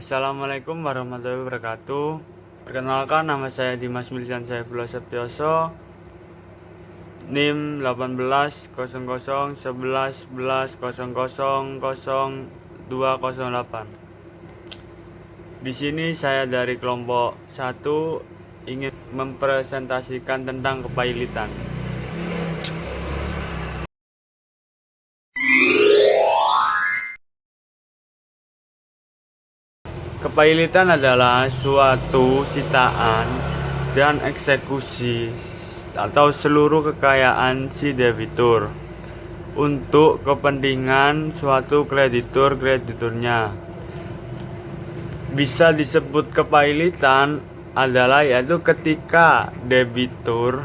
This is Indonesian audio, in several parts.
Assalamualaikum warahmatullahi wabarakatuh. Perkenalkan, nama saya Dimas Milian Saifullah Septioso, NIM 18.00.11.11.00.0208. Di sini saya dari kelompok 1 ingin mempresentasikan tentang kepailitan. Kepailitan adalah suatu sitaan dan eksekusi atau seluruh kekayaan si debitur untuk kepentingan suatu krediturnya. Bisa disebut kepailitan adalah yaitu ketika debitur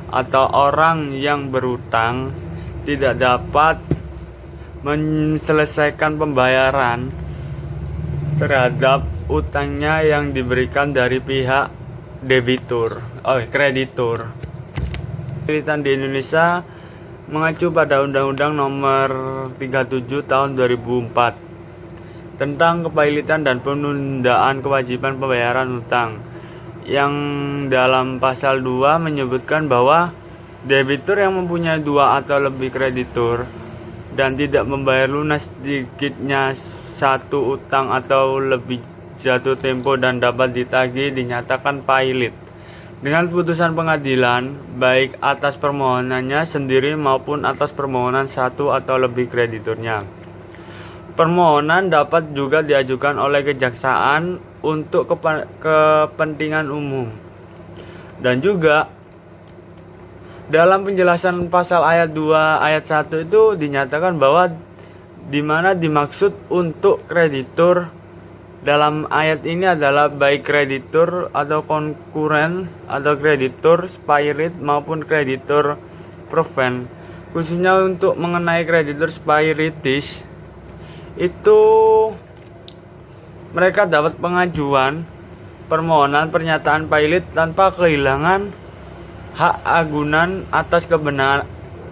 atau orang yang berutang tidak dapat menyelesaikan pembayaran terhadap utangnya yang diberikan dari pihak kreditur. Kepailitan di Indonesia mengacu pada Undang-Undang Nomor 37 Tahun 2004 tentang kepailitan dan penundaan kewajiban pembayaran utang, yang dalam pasal 2 menyebutkan bahwa debitur yang mempunyai 2 atau lebih kreditur dan tidak membayar lunas sedikitnya satu utang atau lebih jatuh tempo dan dapat ditagih dinyatakan pailit dengan putusan pengadilan, baik atas permohonannya sendiri maupun atas permohonan satu atau lebih krediturnya. Permohonan dapat juga diajukan oleh kejaksaan untuk kepentingan umum. Dan juga dalam penjelasan pasal ayat 2 ayat 1 itu dinyatakan bahwa di mana dimaksud untuk kreditur dalam ayat ini adalah baik kreditur atau konkuren atau kreditur spirit maupun kreditur proven. Khususnya untuk mengenai kreditur spiritis itu mereka dapat pengajuan permohonan pernyataan pailit tanpa kehilangan hak agunan atas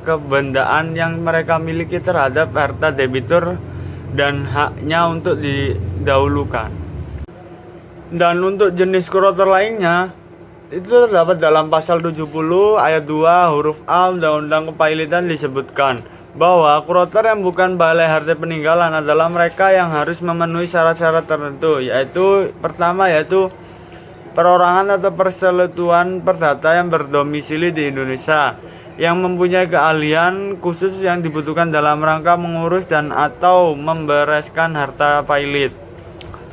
kebendaan yang mereka miliki terhadap harta debitur dan haknya untuk didahulukan. Dan untuk jenis kurotor lainnya itu terdapat dalam pasal 70 ayat 2 huruf A Undang-Undang Kepailitan disebutkan bahwa kurotor yang bukan balai harta peninggalan adalah mereka yang harus memenuhi syarat-syarat tertentu, yaitu pertama yaitu perorangan atau persekutuan perdata yang berdomisili di Indonesia, yang mempunyai keahlian khusus yang dibutuhkan dalam rangka mengurus dan atau membereskan harta pailit.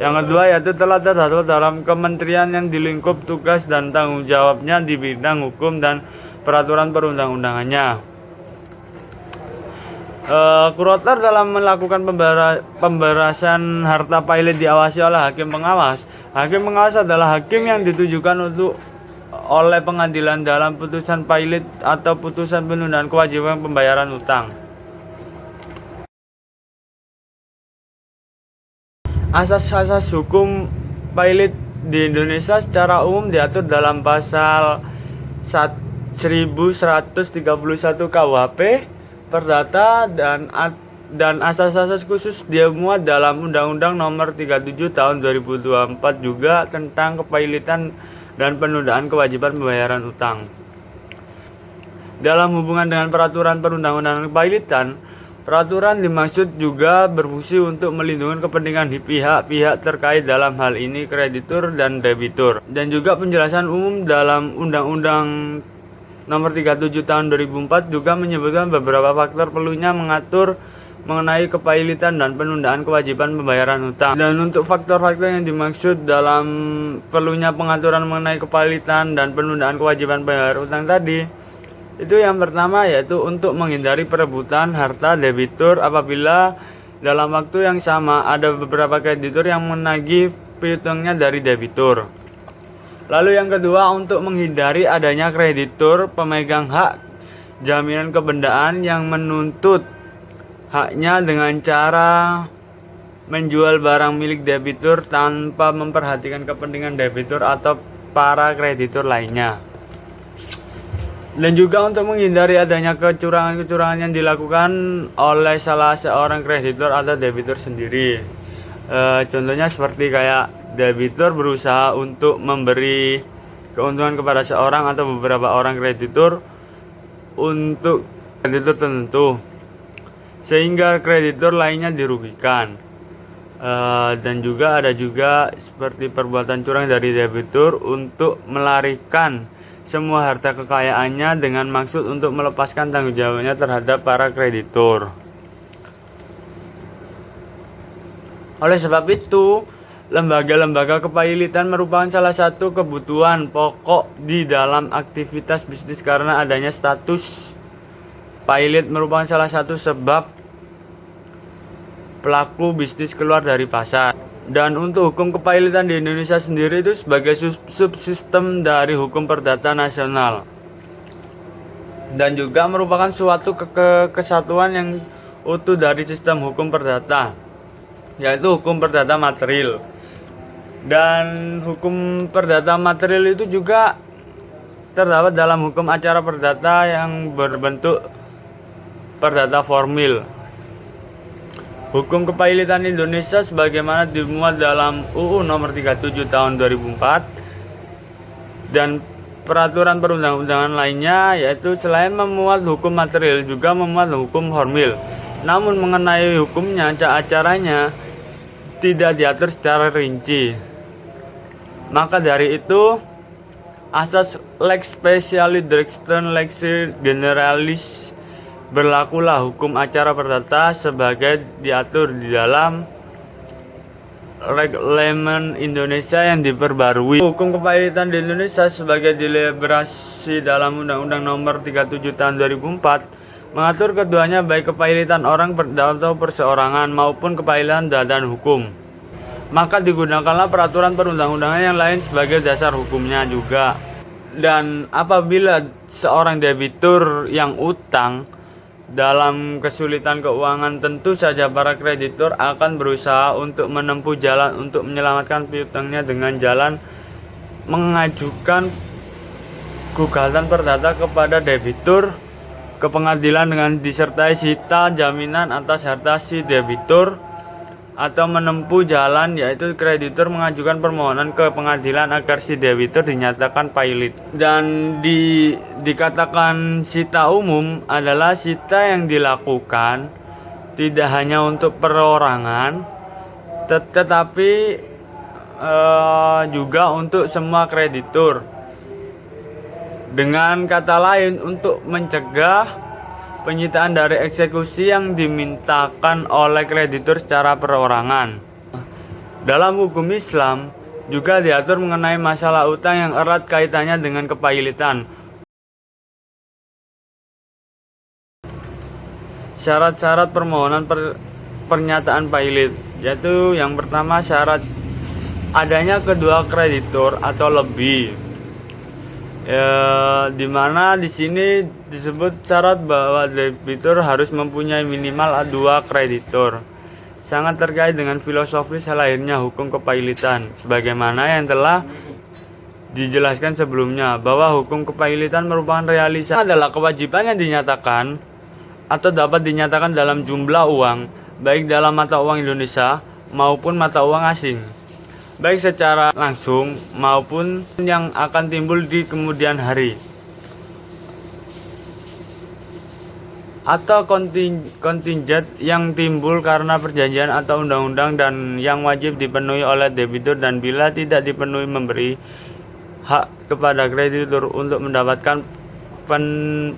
Yang kedua yaitu telah terdapat dalam kementerian yang dilingkup tugas dan tanggung jawabnya di bidang hukum dan peraturan perundang-undangannya. Kurotor dalam melakukan pemberasan harta pailit diawasi oleh hakim pengawas. Hakim pengawas adalah hakim yang ditujukan oleh pengadilan dalam putusan pailit atau putusan penundaan kewajiban pembayaran utang. Asas-asas hukum pailit di Indonesia secara umum diatur dalam pasal 1131 KUHP Perdata dan asas-asas khusus dia muat dalam Undang-Undang Nomor 37 Tahun 2024 juga tentang kepailitan dan penundaan kewajiban pembayaran utang. Dalam hubungan dengan peraturan perundang-undangan kepailitan, peraturan dimaksud juga berfungsi untuk melindungi kepentingan pihak-pihak terkait, dalam hal ini kreditur dan debitur. Dan juga penjelasan umum dalam Undang-Undang Nomor 37 Tahun 2004 juga menyebutkan beberapa faktor perlunya mengatur mengenai kepailitan dan penundaan kewajiban pembayaran utang. Dan untuk faktor-faktor yang dimaksud dalam perlunya pengaturan mengenai kepailitan dan penundaan kewajiban pembayaran utang tadi, itu yang pertama yaitu untuk menghindari perebutan harta debitur apabila dalam waktu yang sama ada beberapa kreditur yang menagih piutangnya dari debitur. Lalu yang kedua, untuk menghindari adanya kreditur pemegang hak jaminan kebendaan yang menuntut haknya dengan cara menjual barang milik debitur tanpa memperhatikan kepentingan debitur atau para kreditur lainnya. Dan juga untuk menghindari adanya kecurangan-kecurangan yang dilakukan oleh salah seorang kreditur atau debitur sendiri. Contohnya seperti kayak debitur berusaha untuk memberi keuntungan kepada seorang atau beberapa orang kreditur untuk kreditur tertentu, sehingga kreditur lainnya dirugikan. Dan juga ada juga seperti perbuatan curang dari debitur untuk melarikan semua harta kekayaannya dengan maksud untuk melepaskan tanggung jawabnya terhadap para kreditur. Oleh sebab itu, lembaga-lembaga kepailitan merupakan salah satu kebutuhan pokok di dalam aktivitas bisnis karena adanya status pailit merupakan salah satu sebab pelaku bisnis keluar dari pasar. Dan untuk hukum kepailitan di Indonesia sendiri itu sebagai subsistem dari hukum perdata nasional dan juga merupakan suatu kesatuan yang utuh dari sistem hukum perdata, yaitu hukum perdata material. Dan hukum perdata material itu juga terdapat dalam hukum acara perdata yang berbentuk perdata formil. Hukum kepailitan Indonesia sebagaimana dimuat dalam UU Nomor 37 Tahun 2004 dan peraturan perundang-undangan lainnya, yaitu selain memuat hukum material juga memuat hukum formil. Namun mengenai hukumnya, acaranya tidak diatur secara rinci. Maka dari itu, asas lex specialis direction lex generalis berlakulah hukum acara perdata sebagai diatur di dalam Reglamen Indonesia yang diperbarui. Hukum kepailitan di Indonesia sebagai diliberasi dalam Undang-Undang Nomor 37 Tahun 2004 mengatur keduanya, baik kepailitan orang atau perseorangan maupun kepailitan badan hukum. Maka digunakanlah peraturan perundang-undangan yang lain sebagai dasar hukumnya juga. Dan apabila seorang debitur yang utang dalam kesulitan keuangan, tentu saja para kreditur akan berusaha untuk menempuh jalan untuk menyelamatkan piutangnya dengan jalan mengajukan gugatan perdata kepada debitur ke pengadilan dengan disertai sita jaminan atas harta si debitur, atau menempuh jalan yaitu kreditur mengajukan permohonan ke pengadilan agar si debitur dinyatakan pailit. Dan dikatakan sita umum adalah sita yang dilakukan tidak hanya untuk perorangan tetapi juga untuk semua kreditur. Dengan kata lain, untuk mencegah penyitaan dari eksekusi yang dimintakan oleh kreditur secara perorangan. Dalam hukum Islam juga diatur mengenai masalah utang yang erat kaitannya dengan kepailitan. Syarat-syarat permohonan pernyataan pailit, yaitu yang pertama syarat adanya kedua kreditur atau lebih. Dimana di sini disebut syarat bahwa debitur harus mempunyai minimal dua kreditur. Sangat terkait dengan filosofis lahirnya hukum kepailitan, sebagaimana yang telah dijelaskan sebelumnya, bahwa hukum kepailitan merupakan realisasi adalah kewajiban yang dinyatakan atau dapat dinyatakan dalam jumlah uang, baik dalam mata uang Indonesia maupun mata uang asing, baik secara langsung maupun yang akan timbul di kemudian hari, atau kontingent yang timbul karena perjanjian atau undang-undang dan yang wajib dipenuhi oleh debitur, dan bila tidak dipenuhi memberi hak kepada kreditur untuk mendapatkan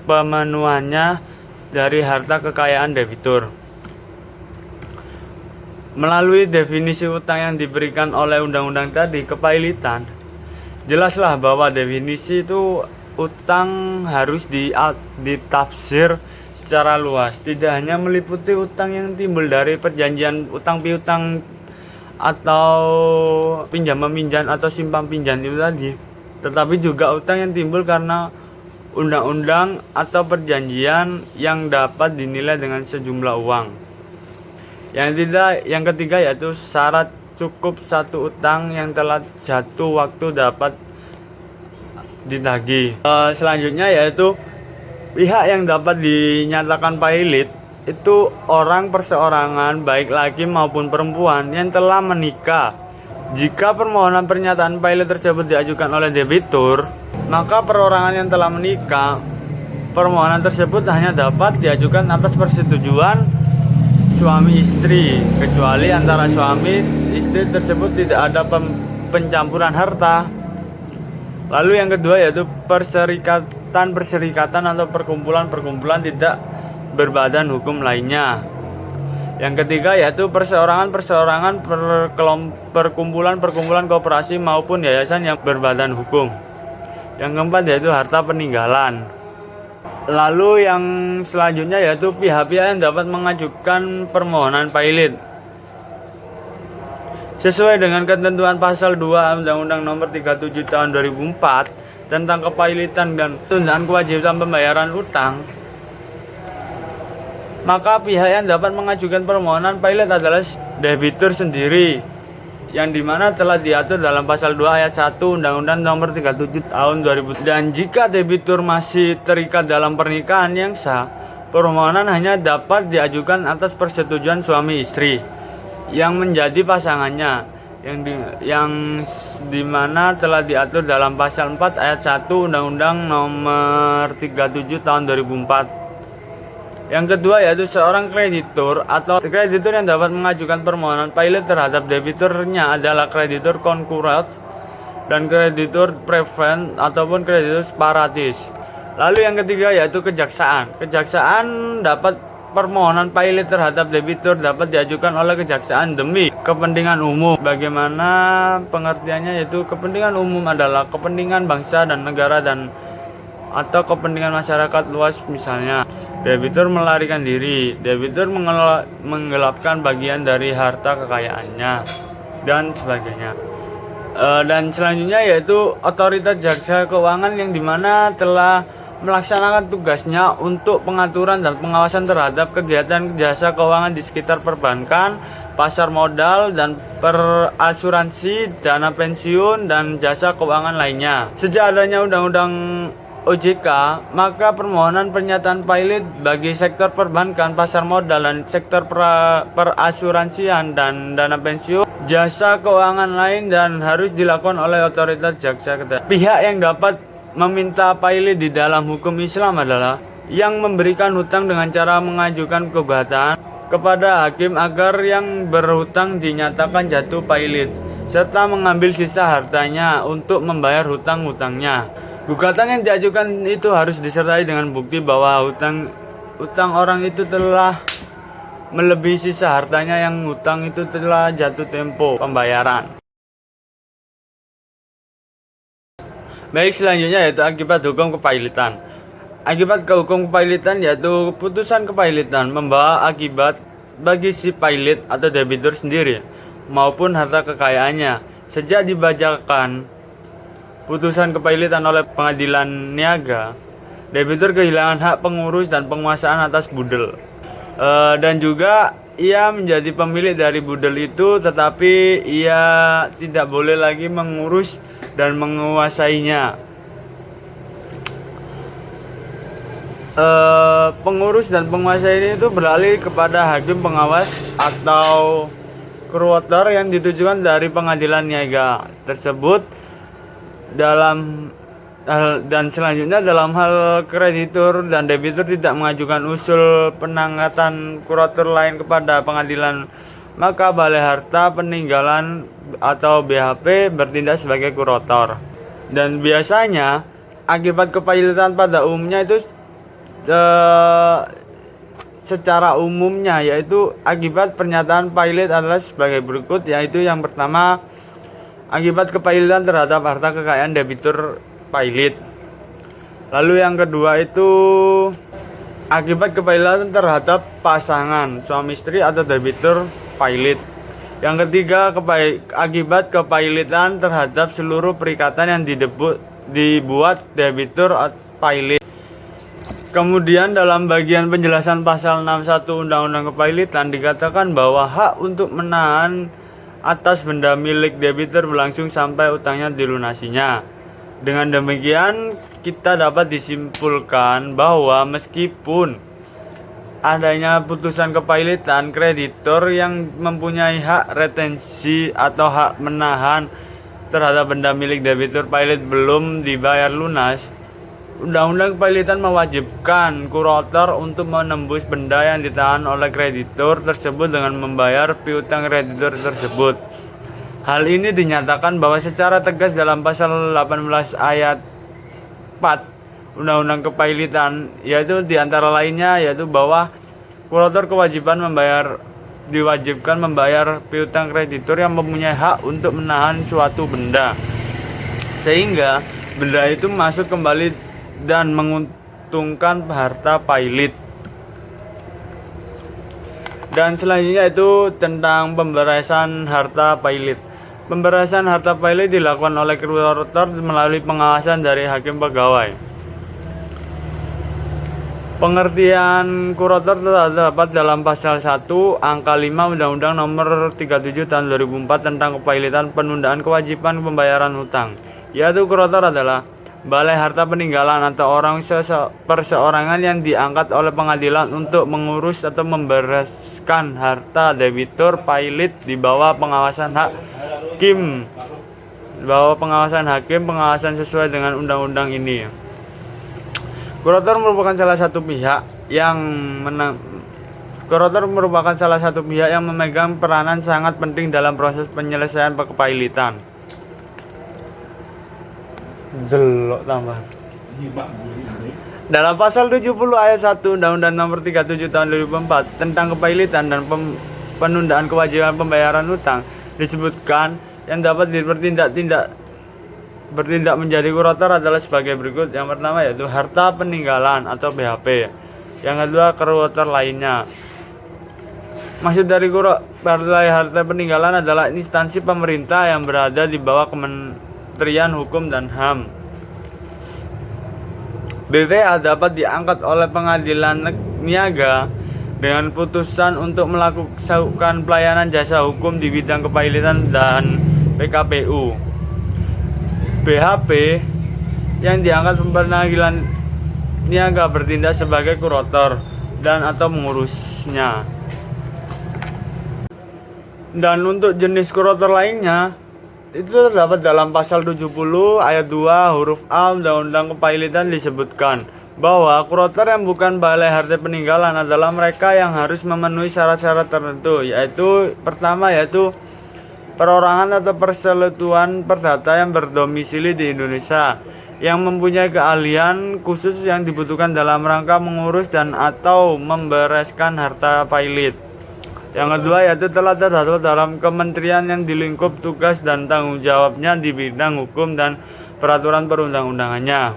pemenuhannya dari harta kekayaan debitur. Melalui definisi utang yang diberikan oleh undang-undang tadi, kepailitan, jelaslah bahwa definisi itu utang harus ditafsir secara luas, tidak hanya meliputi utang yang timbul dari perjanjian utang piutang atau pinjam meminjam atau simpan pinjam itu tadi, tetapi juga utang yang timbul karena undang-undang atau perjanjian yang dapat dinilai dengan sejumlah uang. Yang ketiga yaitu syarat cukup satu utang yang telah jatuh waktu dapat ditagih. Selanjutnya yaitu pihak yang dapat dinyatakan pailit itu orang perseorangan baik laki maupun perempuan yang telah menikah. Jika permohonan pernyataan pilot tersebut diajukan oleh debitur, maka perorangan yang telah menikah, permohonan tersebut hanya dapat diajukan atas persetujuan suami istri, kecuali antara suami istri tersebut tidak ada pencampuran harta. Lalu yang kedua yaitu perserikatan atau perkumpulan tidak berbadan hukum lainnya. Yang ketiga yaitu perseorangan, perkumpulan koperasi maupun yayasan yang berbadan hukum. Yang keempat yaitu harta peninggalan. Lalu yang selanjutnya yaitu pihak-pihak yang dapat mengajukan permohonan pilot. Sesuai dengan ketentuan pasal 2 Undang-Undang Nomor 37 Tahun 2004 tentang kepailitan dan tundaan kewajiban pembayaran utang, maka pihak yang dapat mengajukan permohonan pilot adalah debitur sendiri, yang dimana telah diatur dalam pasal 2 ayat 1 Undang-Undang Nomor 37 Tahun 2000. Dan jika debitur masih terikat dalam pernikahan yang sah, permohonan hanya dapat diajukan atas persetujuan suami istri yang menjadi pasangannya, yang dimana telah diatur dalam pasal 4 ayat 1 Undang-Undang Nomor 37 Tahun 2004. Yang kedua yaitu seorang kreditur atau kreditur yang dapat mengajukan permohonan pilot terhadap debiturnya adalah kreditur konkurat dan kreditur preferent ataupun kreditur separatis. Lalu yang ketiga yaitu kejaksaan. Kejaksaan dapat permohonan pilot terhadap debitur dapat diajukan oleh kejaksaan demi kepentingan umum. Bagaimana pengertiannya, yaitu kepentingan umum adalah kepentingan bangsa dan negara atau kepentingan masyarakat luas. Misalnya debitur melarikan diri, debitur menggelapkan bagian dari harta kekayaannya, dan sebagainya. Dan selanjutnya yaitu otoritas jasa keuangan, yang dimana telah melaksanakan tugasnya untuk pengaturan dan pengawasan terhadap kegiatan jasa keuangan di sekitar perbankan, pasar modal, dan perasuransi, dana pensiun, dan jasa keuangan lainnya. Sejak adanya Undang-Undang OJK, maka permohonan pernyataan pilot bagi sektor perbankan, pasar modal, dan sektor perasuransian dan dana pensiun, jasa keuangan lain, dan harus dilakukan oleh otoritas jasa. Pihak yang dapat meminta pilot di dalam hukum Islam adalah yang memberikan hutang dengan cara mengajukan gugatan kepada hakim agar yang berhutang dinyatakan jatuh pilot, serta mengambil sisa hartanya untuk membayar hutang-hutangnya. Gugatan yang diajukan itu harus disertai dengan bukti bahwa hutang orang itu telah melebihi sisa hartanya yang hutang itu telah jatuh tempo pembayaran. Baik, selanjutnya yaitu akibat hukum kepailitan. Akibat hukum kepailitan yaitu putusan kepailitan membawa akibat bagi si pilot atau debitur sendiri maupun harta kekayaannya. Sejak dibacakan putusan kepailitan oleh pengadilan niaga, debitur kehilangan hak pengurus dan penguasaan atas budel, dan juga ia menjadi pemilik dari budel itu, tetapi ia tidak boleh lagi mengurus dan menguasainya. Pengurus dan penguasa ini itu beralih kepada hakim pengawas atau kurator yang ditujukan dari pengadilan niaga tersebut. Dan selanjutnya dalam hal kreditur dan debitur tidak mengajukan usul penangkatan kurator lain kepada pengadilan, maka Balai Harta Peninggalan atau BHP bertindak sebagai kurator. Dan biasanya akibat kepailitan pada umumnya itu secara umumnya yaitu akibat pernyataan pilot adalah sebagai berikut, yaitu yang pertama akibat kepailitan terhadap harta kekayaan debitur pilot. Lalu yang kedua itu akibat kepailitan terhadap pasangan suami istri atau debitur pilot. Yang ketiga akibat kepailitan terhadap seluruh perikatan yang dibuat debitur pilot. Kemudian dalam bagian penjelasan pasal 61 Undang-Undang Kepailitan dikatakan bahwa hak untuk menahan atas benda milik debitur berlangsung sampai utangnya dilunasinya. Dengan demikian kita dapat disimpulkan bahwa meskipun adanya putusan kepailitan, kreditor yang mempunyai hak retensi atau hak menahan terhadap benda milik debitur pailit belum dibayar lunas. Undang-undang kepailitan mewajibkan kurator untuk menembus benda yang ditahan oleh kreditur tersebut dengan membayar piutang kreditur tersebut. Hal ini dinyatakan bahwa secara tegas dalam pasal 18 ayat 4 Undang-Undang Kepailitan, yaitu diantara lainnya yaitu bahwa kurator diwajibkan membayar piutang kreditur yang mempunyai hak untuk menahan suatu benda, sehingga benda itu masuk kembali dan menguntungkan harta pailit. Dan selanjutnya itu tentang pemberasan harta pailit. Pemberasan harta pailit dilakukan oleh kurator melalui pengawasan dari hakim pegawai. Pengertian kurator terdapat dalam pasal 1 angka 5 Undang-Undang Nomor 37 Tahun 2004 tentang kepailitan penundaan kewajiban pembayaran hutang, yaitu kurator adalah balai harta peninggalan atau orang perseorangan yang diangkat oleh pengadilan untuk mengurus atau membereskan harta debitur pailit di bawah pengawasan hakim, pengawasan sesuai dengan undang-undang ini. Kurator merupakan salah satu pihak yang memegang peranan sangat penting dalam proses penyelesaian kepailitan. Dalam pasal 70 ayat 1 Undang-Undang Nomor 37 Tahun 2004 tentang kepailitan dan penundaan kewajiban pembayaran hutang disebutkan yang dapat bertindak menjadi kurator adalah sebagai berikut. Yang pertama yaitu harta peninggalan atau BHP. Yang kedua kurator lainnya. Maksud dari balai harta peninggalan adalah instansi pemerintah yang berada di bawah Kementerian Hukum dan HAM. BPH dapat diangkat oleh pengadilan niaga dengan putusan untuk melakukan pelayanan jasa hukum di bidang kepailitan dan PKPU. BHP yang diangkat pengadilan niaga bertindak sebagai kurator dan atau mengurusnya. Dan untuk jenis kurator lainnya itu terdapat dalam pasal 70 ayat 2 huruf A Undang-Undang Kepailitan disebutkan bahwa kurator yang bukan balai harta peninggalan adalah mereka yang harus memenuhi syarat-syarat tertentu, yaitu pertama yaitu perorangan atau persekutuan perdata yang berdomisili di Indonesia yang mempunyai keahlian khusus yang dibutuhkan dalam rangka mengurus dan atau membereskan harta pailit. Yang kedua yaitu telah terdapat dalam kementerian yang dilingkup tugas dan tanggung jawabnya di bidang hukum dan peraturan perundang-undangannya.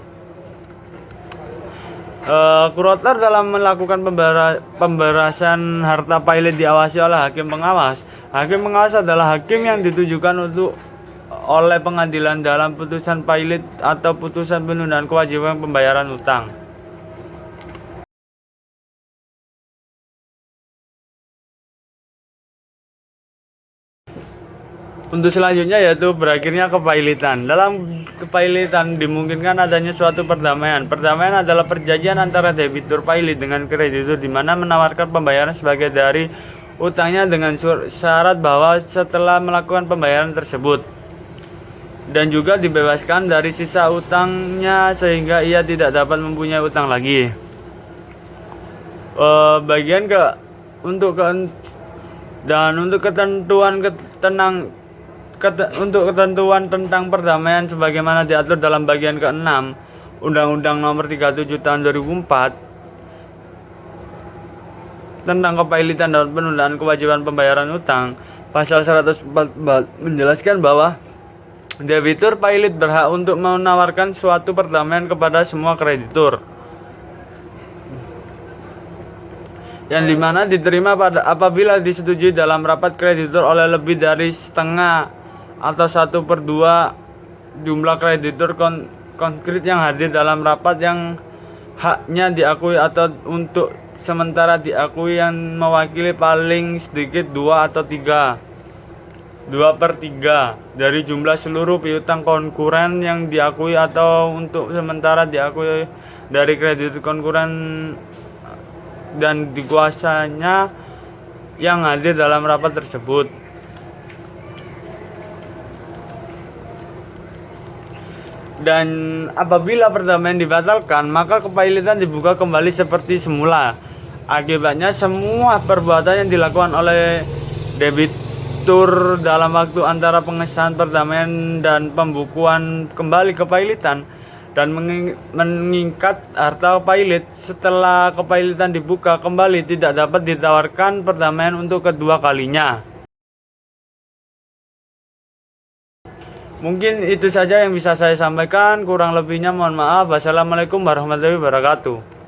Kurator dalam melakukan pemberasan harta pailit diawasi oleh hakim pengawas. Hakim pengawas adalah hakim yang ditujukan oleh pengadilan dalam putusan pailit atau putusan penundaan kewajiban pembayaran hutang. Untuk selanjutnya yaitu berakhirnya kepailitan. Dalam kepailitan dimungkinkan adanya suatu perdamaian. Perdamaian adalah perjanjian antara debitur pailit dengan kreditur di mana menawarkan pembayaran sebagai dari utangnya dengan syarat bahwa setelah melakukan pembayaran tersebut dan juga dibebaskan dari sisa utangnya sehingga ia tidak dapat mempunyai utang lagi. Untuk ketentuan tentang perdamaian sebagaimana diatur dalam bagian ke-6 Undang-Undang Nomor 37 Tahun 2004 tentang kepailitan dan penundaan kewajiban pembayaran hutang, pasal 104 menjelaskan bahwa debitur pailit berhak untuk menawarkan suatu perdamaian kepada semua kreditur yang dimana diterima apabila disetujui dalam rapat kreditur oleh lebih dari setengah atau 1/2 jumlah kreditur konkret yang hadir dalam rapat yang haknya diakui atau untuk sementara diakui yang mewakili paling sedikit 2/3 dari jumlah seluruh piutang konkuren yang diakui atau untuk sementara diakui dari kreditur konkuren dan dikuasanya yang hadir dalam rapat tersebut. Dan apabila perdamaian dibatalkan, maka kepailitan dibuka kembali seperti semula. Akibatnya semua perbuatan yang dilakukan oleh debitur dalam waktu antara pengesahan perdamaian dan pembukuan kembali kepailitan dan mengikat harta pailit setelah kepailitan dibuka kembali tidak dapat ditawarkan perdamaian untuk kedua kalinya. Mungkin itu saja yang bisa saya sampaikan, kurang lebihnya mohon maaf. Wassalamualaikum warahmatullahi wabarakatuh.